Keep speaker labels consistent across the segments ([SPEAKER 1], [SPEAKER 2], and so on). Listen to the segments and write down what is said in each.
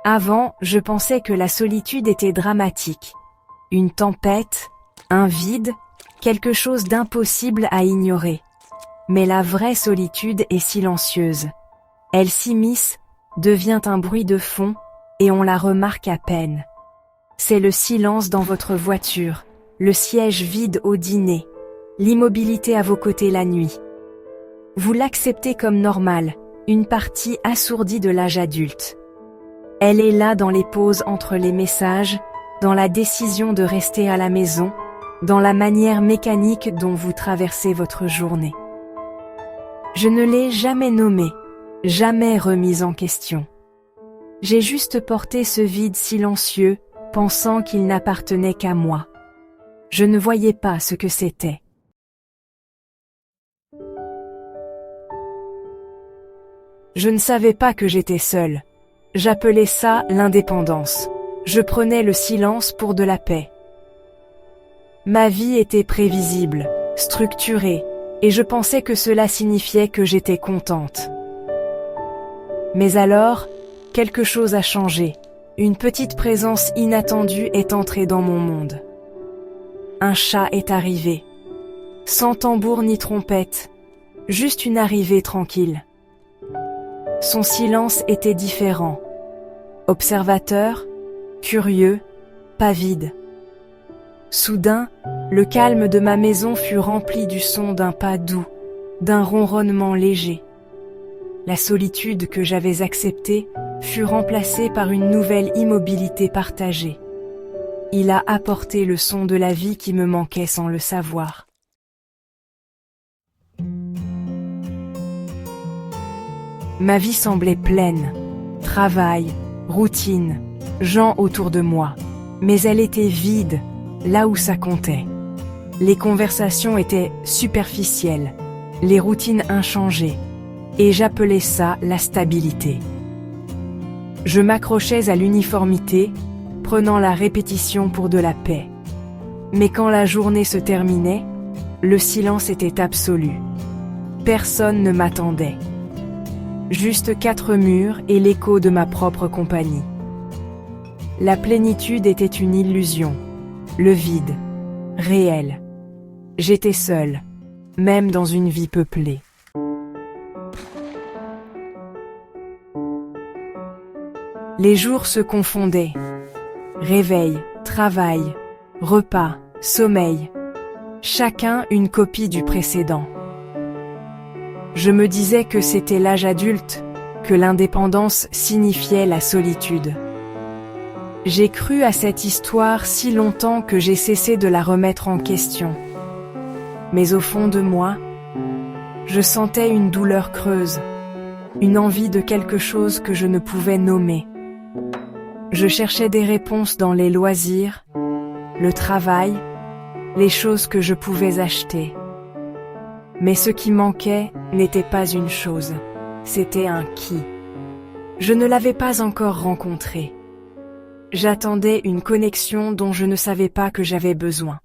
[SPEAKER 1] Avant, je pensais que la solitude était dramatique. Une tempête, un vide, quelque chose d'impossible à ignorer. Mais la vraie solitude est silencieuse. Elle s'immisce, devient un bruit de fond, et on la remarque à peine. C'est le silence dans votre voiture, le siège vide au dîner, l'immobilité à vos côtés la nuit. Vous l'acceptez comme normal, une partie assourdie de l'âge adulte. Elle est là dans les pauses entre les messages, dans la décision de rester à la maison, dans la manière mécanique dont vous traversez votre journée. Je ne l'ai jamais nommée, jamais remise en question. J'ai juste porté ce vide silencieux, pensant qu'il n'appartenait qu'à moi. Je ne voyais pas ce que c'était. Je ne savais pas que j'étais seule. J'appelais ça l'indépendance. Je prenais le silence pour de la paix. Ma vie était prévisible, structurée, et je pensais que cela signifiait que j'étais contente. Mais alors, quelque chose a changé. Une petite présence inattendue est entrée dans mon monde. Un chat est arrivé. Sans tambour ni trompette, juste une arrivée tranquille. Son silence était différent. Observateur, curieux, pas vide. Soudain, le calme de ma maison fut rempli du son d'un pas doux, d'un ronronnement léger. La solitude que j'avais acceptée fut remplacée par une nouvelle immobilité partagée. Il a apporté le son de la vie qui me manquait sans le savoir. Ma vie semblait pleine, travail, routine, gens autour de moi, mais elle était vide, là où ça comptait. Les conversations étaient superficielles, les routines inchangées, et j'appelais ça la stabilité. Je m'accrochais à l'uniformité, prenant la répétition pour de la paix. Mais quand la journée se terminait, le silence était absolu. Personne ne m'attendait. Juste 4 murs et l'écho de ma propre compagnie. La plénitude était une illusion, le vide, réel. J'étais seule, même dans une vie peuplée. Les jours se confondaient. Réveil, travail, repas, sommeil. Chacun une copie du précédent. Je me disais que c'était l'âge adulte, que l'indépendance signifiait la solitude. J'ai cru à cette histoire si longtemps que j'ai cessé de la remettre en question. Mais au fond de moi, je sentais une douleur creuse, une envie de quelque chose que je ne pouvais nommer. Je cherchais des réponses dans les loisirs, le travail, les choses que je pouvais acheter. Mais ce qui manquait n'était pas une chose, c'était un qui. Je ne l'avais pas encore rencontré. J'attendais une connexion dont je ne savais pas que j'avais besoin.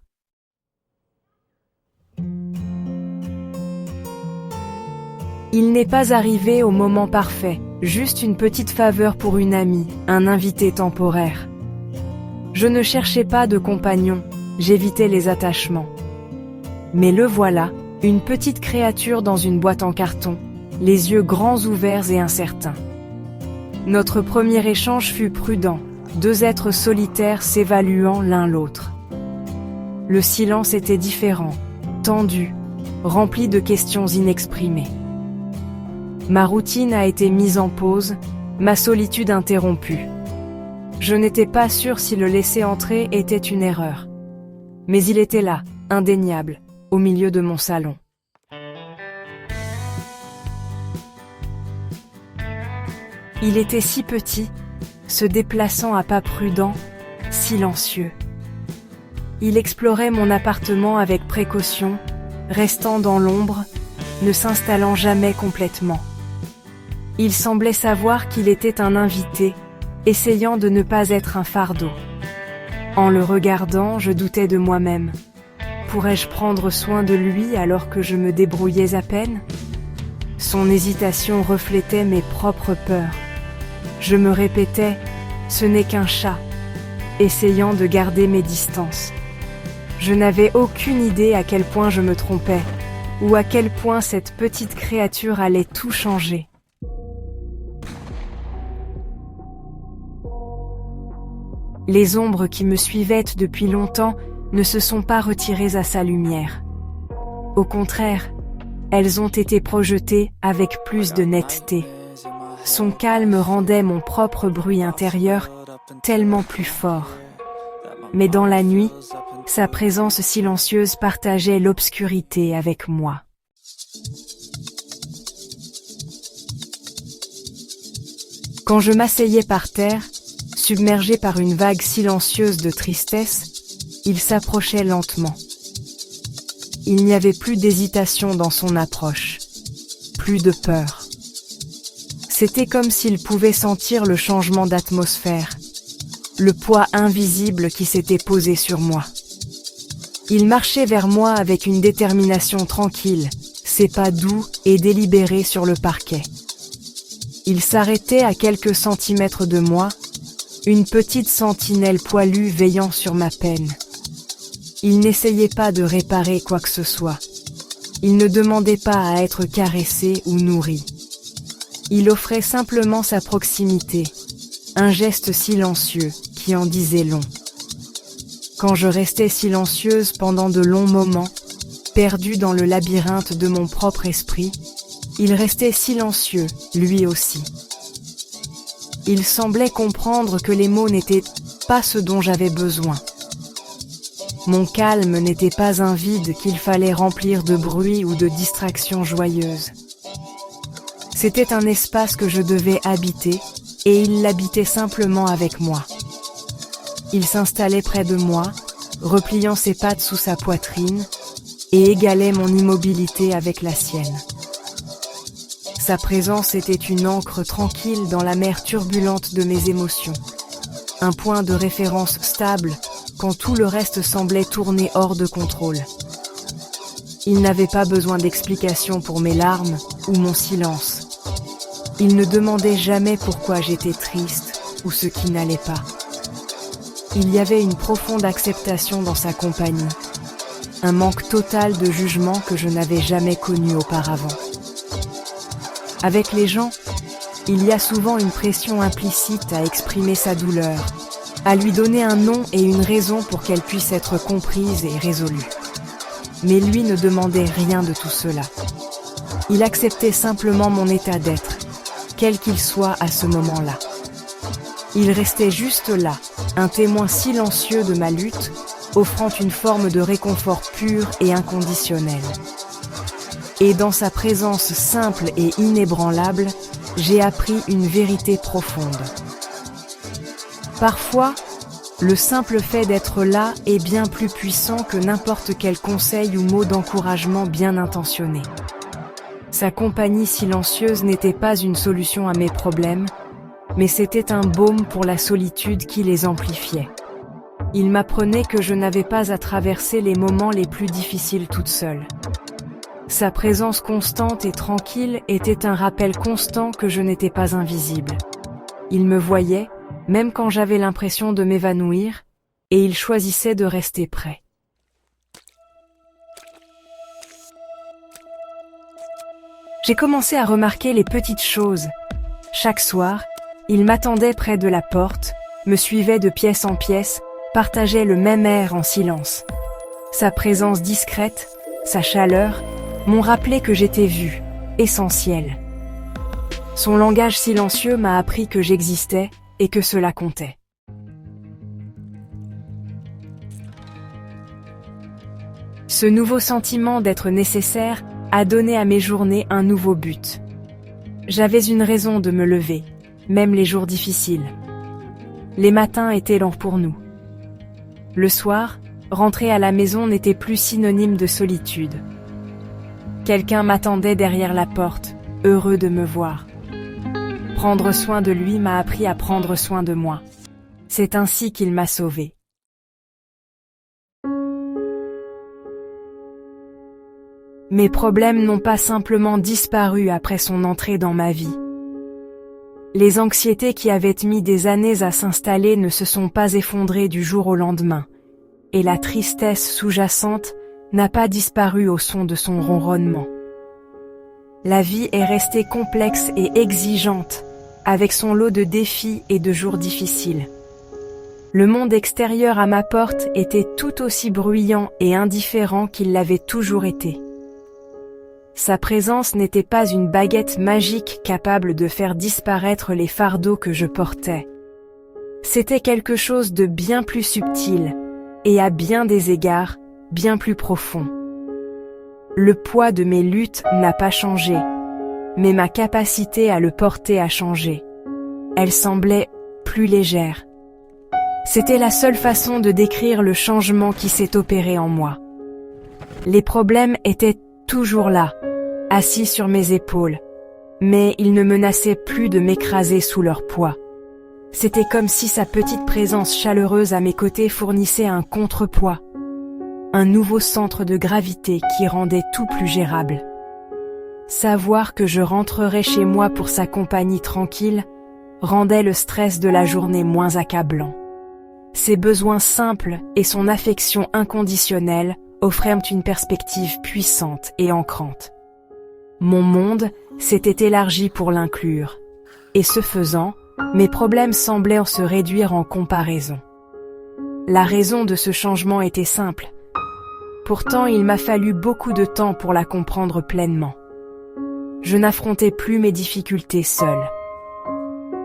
[SPEAKER 1] Il n'est pas arrivé au moment parfait, juste une petite faveur pour une amie, un invité temporaire. Je ne cherchais pas de compagnon, j'évitais les attachements. Mais le voilà, une petite créature dans une boîte en carton, les yeux grands ouverts et incertains. Notre premier échange fut prudent, 2 êtres solitaires s'évaluant l'un l'autre. Le silence était différent, tendu, rempli de questions inexprimées. Ma routine a été mise en pause, ma solitude interrompue. Je n'étais pas sûre si le laisser entrer était une erreur. Mais il était là, indéniable, au milieu de mon salon. Il était si petit, se déplaçant à pas prudents, silencieux. Il explorait mon appartement avec précaution, restant dans l'ombre, ne s'installant jamais complètement. Il semblait savoir qu'il était un invité, essayant de ne pas être un fardeau. En le regardant, je doutais de moi-même. Pourrais-je prendre soin de lui alors que je me débrouillais à peine ? Son hésitation reflétait mes propres peurs. Je me répétais, Ce n'est qu'un chat, essayant de garder mes distances. Je n'avais aucune idée à quel point je me trompais, ou à quel point cette petite créature allait tout changer. Les ombres qui me suivaient depuis longtemps ne se sont pas retirées à sa lumière. Au contraire, elles ont été projetées avec plus de netteté. Son calme rendait mon propre bruit intérieur tellement plus fort. Mais dans la nuit, sa présence silencieuse partageait l'obscurité avec moi. Quand je m'asseyais par terre, submergé par une vague silencieuse de tristesse, il s'approchait lentement. Il n'y avait plus d'hésitation dans son approche, plus de peur. C'était comme s'il pouvait sentir le changement d'atmosphère, le poids invisible qui s'était posé sur moi. Il marchait vers moi avec une détermination tranquille, ses pas doux et délibérés sur le parquet. Il s'arrêtait à quelques centimètres de moi, une petite sentinelle poilue veillant sur ma peine. Il n'essayait pas de réparer quoi que ce soit. Il ne demandait pas à être caressé ou nourri. Il offrait simplement sa proximité, un geste silencieux qui en disait long. Quand je restais silencieuse pendant de longs moments, perdue dans le labyrinthe de mon propre esprit, il restait silencieux, lui aussi. Il semblait comprendre que les mots n'étaient pas ce dont j'avais besoin. Mon calme n'était pas un vide qu'il fallait remplir de bruit ou de distractions joyeuses. C'était un espace que je devais habiter, et il l'habitait simplement avec moi. Il s'installait près de moi, repliant ses pattes sous sa poitrine, et égalait mon immobilité avec la sienne. Sa présence était une ancre tranquille dans la mer turbulente de mes émotions, un point de référence stable quand tout le reste semblait tourner hors de contrôle. Il n'avait pas besoin d'explications pour mes larmes ou mon silence. Il ne demandait jamais pourquoi j'étais triste ou ce qui n'allait pas. Il y avait une profonde acceptation dans sa compagnie, un manque total de jugement que je n'avais jamais connu auparavant. Avec les gens, il y a souvent une pression implicite à exprimer sa douleur, à lui donner un nom et une raison pour qu'elle puisse être comprise et résolue. Mais lui ne demandait rien de tout cela. Il acceptait simplement mon état d'être, quel qu'il soit à ce moment-là. Il restait juste là, un témoin silencieux de ma lutte, offrant une forme de réconfort pur et inconditionnel. Et dans sa présence simple et inébranlable, j'ai appris une vérité profonde. Parfois, le simple fait d'être là est bien plus puissant que n'importe quel conseil ou mot d'encouragement bien intentionné. Sa compagnie silencieuse n'était pas une solution à mes problèmes, mais c'était un baume pour la solitude qui les amplifiait. Il m'apprenait que je n'avais pas à traverser les moments les plus difficiles toute seule. Sa présence constante et tranquille était un rappel constant que je n'étais pas invisible. Il me voyait, même quand j'avais l'impression de m'évanouir, et il choisissait de rester près. J'ai commencé à remarquer les petites choses. Chaque soir, il m'attendait près de la porte, me suivait de pièce en pièce, partageait le même air en silence. Sa présence discrète, sa chaleur, m'ont rappelé que j'étais vue, essentielle. Son langage silencieux m'a appris que j'existais et que cela comptait. Ce nouveau sentiment d'être nécessaire a donné à mes journées un nouveau but. J'avais une raison de me lever, même les jours difficiles. Les matins étaient lents pour nous. Le soir, rentrer à la maison n'était plus synonyme de solitude. Quelqu'un m'attendait derrière la porte, heureux de me voir. Prendre soin de lui m'a appris à prendre soin de moi. C'est ainsi qu'il m'a sauvée. Mes problèmes n'ont pas simplement disparu après son entrée dans ma vie. Les anxiétés qui avaient mis des années à s'installer ne se sont pas effondrées du jour au lendemain, et la tristesse sous-jacente n'a pas disparu au son de son ronronnement. La vie est restée complexe et exigeante, avec son lot de défis et de jours difficiles. Le monde extérieur à ma porte était tout aussi bruyant et indifférent qu'il l'avait toujours été. Sa présence n'était pas une baguette magique capable de faire disparaître les fardeaux que je portais. C'était quelque chose de bien plus subtil, et à bien des égards, bien plus profond. Le poids de mes luttes n'a pas changé, mais ma capacité à le porter a changé. Elle semblait plus légère. C'était la seule façon de décrire le changement qui s'est opéré en moi. Les problèmes étaient toujours là, assis sur mes épaules, mais ils ne menaçaient plus de m'écraser sous leur poids. C'était comme si sa petite présence chaleureuse à mes côtés fournissait un contrepoids, un nouveau centre de gravité qui rendait tout plus gérable. Savoir que je rentrerais chez moi pour sa compagnie tranquille rendait le stress de la journée moins accablant. Ses besoins simples et son affection inconditionnelle offraient une perspective puissante et ancrante. Mon monde s'était élargi pour l'inclure, et ce faisant, mes problèmes semblaient se réduire en comparaison. La raison de ce changement était simple. Pourtant, il m'a fallu beaucoup de temps pour la comprendre pleinement. Je n'affrontais plus mes difficultés seule.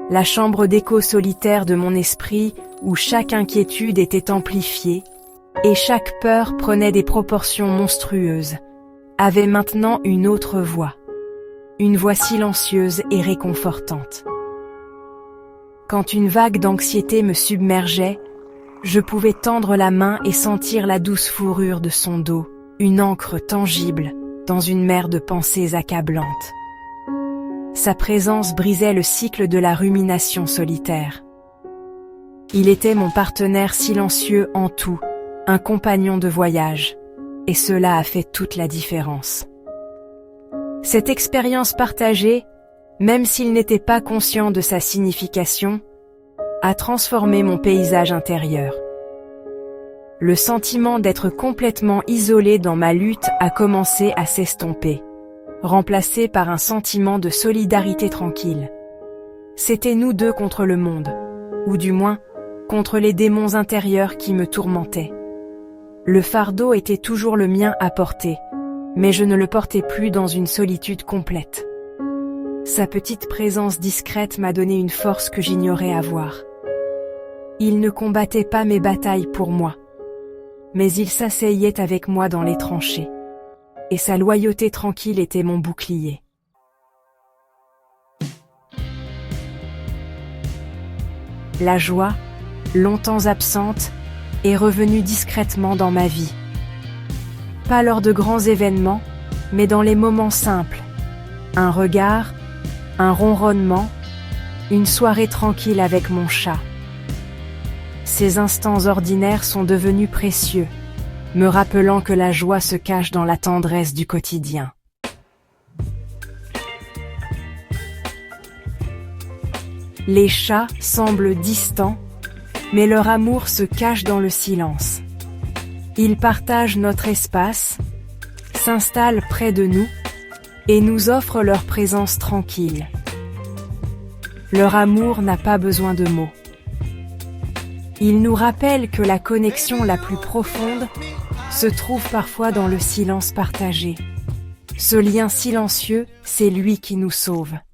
[SPEAKER 1] La chambre d'écho solitaire de mon esprit, où chaque inquiétude était amplifiée, et chaque peur prenait des proportions monstrueuses, avait maintenant une autre voix. Une voix silencieuse et réconfortante. Quand une vague d'anxiété me submergeait, je pouvais tendre la main et sentir la douce fourrure de son dos, une encre tangible dans une mer de pensées accablantes. Sa présence brisait le cycle de la rumination solitaire. Il était mon partenaire silencieux en tout, un compagnon de voyage, et cela a fait toute la différence. Cette expérience partagée, même s'il n'était pas conscient de sa signification, a transformé mon paysage intérieur. Le sentiment d'être complètement isolé dans ma lutte a commencé à s'estomper, remplacé par un sentiment de solidarité tranquille. C'était nous deux contre le monde, ou du moins, contre les démons intérieurs qui me tourmentaient. Le fardeau était toujours le mien à porter, mais je ne le portais plus dans une solitude complète. Sa petite présence discrète m'a donné une force que j'ignorais avoir. Il ne combattait pas mes batailles pour moi, mais il s'asseyait avec moi dans les tranchées, et sa loyauté tranquille était mon bouclier. La joie, longtemps absente, est revenue discrètement dans ma vie. Pas lors de grands événements, mais dans les moments simples. Un regard, un ronronnement, une soirée tranquille avec mon chat. Ces instants ordinaires sont devenus précieux, me rappelant que la joie se cache dans la tendresse du quotidien. Les chats semblent distants, mais leur amour se cache dans le silence. Ils partagent notre espace, s'installent près de nous et nous offrent leur présence tranquille. Leur amour n'a pas besoin de mots. Ils nous rappellent que la connexion la plus profonde se trouve parfois dans le silence partagé. Ce lien silencieux, c'est lui qui nous sauve.